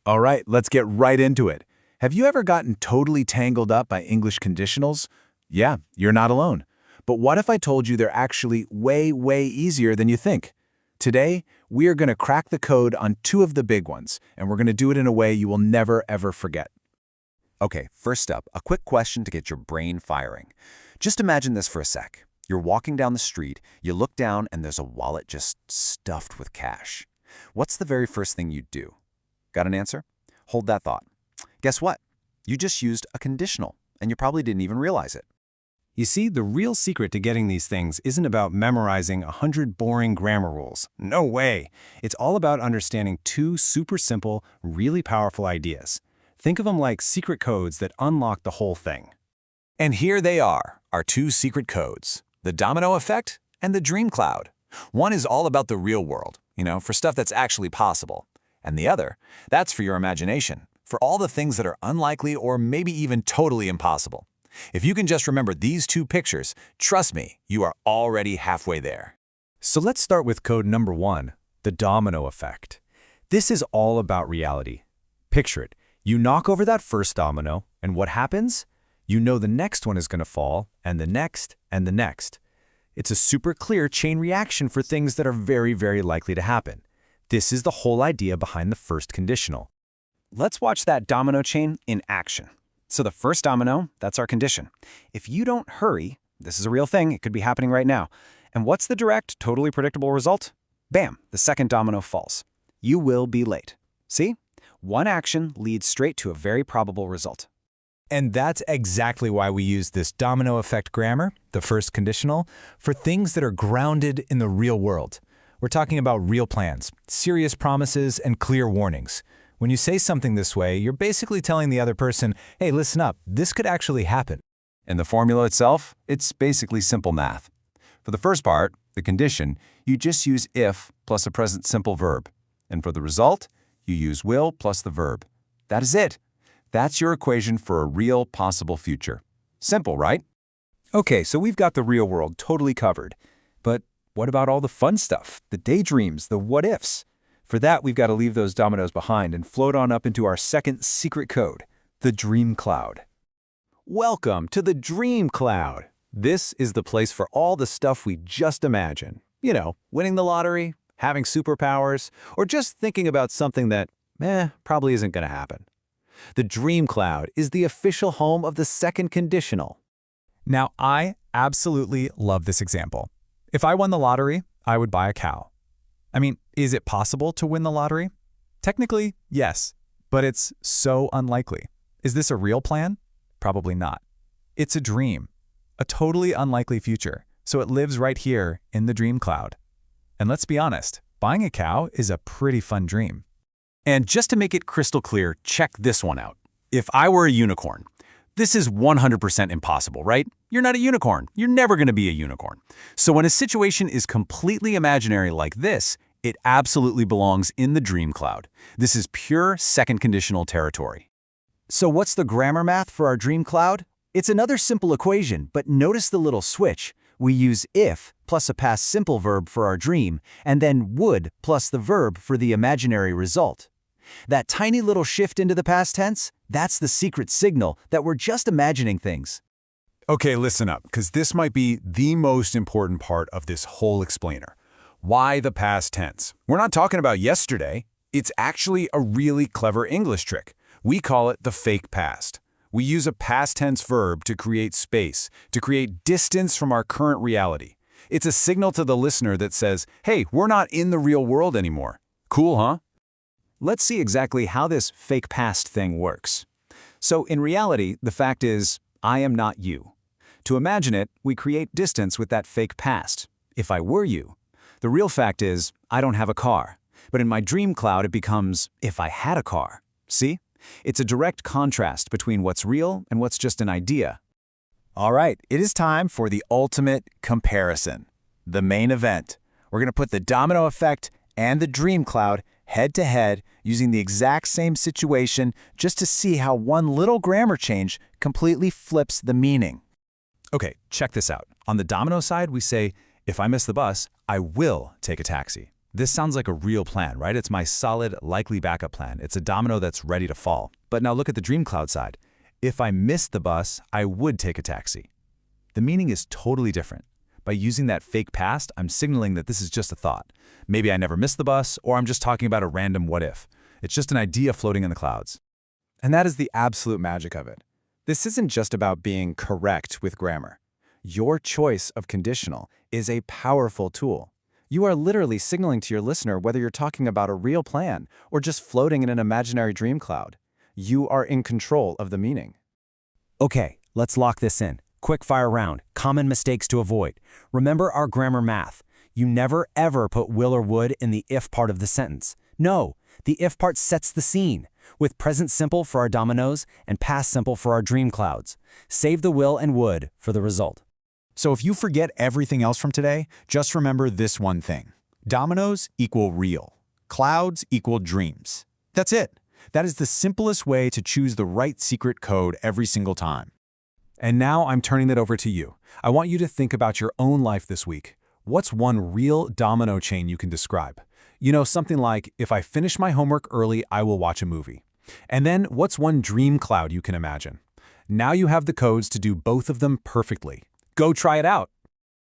All right, let's get right into it. Have you ever gotten totally tangled up by English conditionals? Yeah, you're not alone. But what if I told you they're actually way, way easier than you think? Today, we are going to crack the code on two of the big ones, and we're going to do it in a way you will never, ever forget. Okay, first up, a quick question to get your brain firing. Just imagine this for a sec. You're walking down the street, you look down, and there's a wallet just stuffed with cash. What's the very first thing you'd do? Got an answer? Hold that thought. Guess what? You just used a conditional, and you probably didn't even realize it. You see, the real secret to getting these things isn't about memorizing 100 boring grammar rules. No way! It's all about understanding two super simple, really powerful ideas. Think of them like secret codes that unlock the whole thing. And here they are, our two secret codes, the domino effect and the dream cloud. One is all about the real world, for stuff that's actually possible. And the other, that's for your imagination, for all the things that are unlikely or maybe even totally impossible. If you can just remember these two pictures, trust me, you are already halfway there. So let's start with code number 1, the domino effect. This is all about reality. Picture it. You knock over that first domino, and what happens? You know the next one is going to fall, and the next, and the next. It's a super clear chain reaction for things that are very, very likely to happen. This is the whole idea behind the first conditional. Let's watch that domino chain in action. So the first domino, that's our condition. If you don't hurry, this is a real thing, it could be happening right now. And what's the direct, totally predictable result? Bam, the second domino falls. You will be late. See? One action leads straight to a very probable result. And that's exactly why we use this domino effect grammar, the first conditional, for things that are grounded in the real world. We're talking about real plans, serious promises, and clear warnings. When you say something this way, you're basically telling the other person, hey, listen up, this could actually happen. And the formula itself, it's basically simple math. For the first part, the condition, you just use if plus a present simple verb. And for the result, you use will plus the verb. That is it. That's your equation for a real possible future. Simple, right? Okay, so we've got the real world totally covered. But what about all the fun stuff, the daydreams, the what-ifs? For that, we've got to leave those dominoes behind and float on up into our second secret code, the dream cloud. Welcome to the dream cloud. This is the place for all the stuff we just imagine. Winning the lottery, having superpowers, or just thinking about something that, probably isn't going to happen. The dream cloud is the official home of the second conditional. Now, I absolutely love this example. If I won the lottery, I would buy a cow. I mean, is it possible to win the lottery? Technically, yes, but it's so unlikely. Is this a real plan? Probably not. It's a dream, a totally unlikely future, so it lives right here in the dream cloud. And let's be honest, buying a cow is a pretty fun dream. And just to make it crystal clear, check this one out. If I were a unicorn, this is 100% impossible, right? You're not a unicorn. You're never going to be a unicorn. So when a situation is completely imaginary like this, it absolutely belongs in the dream cloud. This is pure second conditional territory. So what's the grammar math for our dream cloud? It's another simple equation, but notice the little switch. We use if plus a past simple verb for our dream, and then would plus the verb for the imaginary result. That tiny little shift into the past tense, that's the secret signal that we're just imagining things. Okay, listen up, because this might be the most important part of this whole explainer. Why the past tense? We're not talking about yesterday. It's actually a really clever English trick. We call it the fake past. We use a past tense verb to create space, to create distance from our current reality. It's a signal to the listener that says, hey, we're not in the real world anymore. Cool, huh? Let's see exactly how this fake past thing works. So in reality, the fact is, I am not you. To imagine it, we create distance with that fake past. If I were you. The real fact is, I don't have a car. But in my dream cloud, it becomes, if I had a car. See? It's a direct contrast between what's real and what's just an idea. All right, it is time for the ultimate comparison, the main event. We're going to put the domino effect and the dream cloud head-to-head using the exact same situation just to see how one little grammar change completely flips the meaning. Okay, check this out. On the domino side, we say, if I miss the bus, I will take a taxi. This sounds like a real plan, right? It's my solid, likely backup plan. It's a domino that's ready to fall. But now look at the dream cloud side. If I missed the bus, I would take a taxi. The meaning is totally different. By using that fake past, I'm signaling that this is just a thought. Maybe I never missed the bus, or I'm just talking about a random what if. It's just an idea floating in the clouds. And that is the absolute magic of it. This isn't just about being correct with grammar. Your choice of conditional is a powerful tool. You are literally signaling to your listener whether you're talking about a real plan or just floating in an imaginary dream cloud. You are in control of the meaning. Okay, let's lock this in. Quick fire round, common mistakes to avoid. Remember our grammar math. You never ever put will or would in the if part of the sentence. No, the if part sets the scene, with present simple for our dominoes and past simple for our dream clouds. Save the will and would for the result. So if you forget everything else from today, just remember this one thing. Dominoes equal real. Clouds equal dreams. That's it. That is the simplest way to choose the right secret code every single time. And now I'm turning it over to you. I want you to think about your own life this week. What's one real domino chain you can describe? You know, something like, if I finish my homework early, I will watch a movie. And then what's one dream cloud you can imagine? Now you have the codes to do both of them perfectly. Go try it out.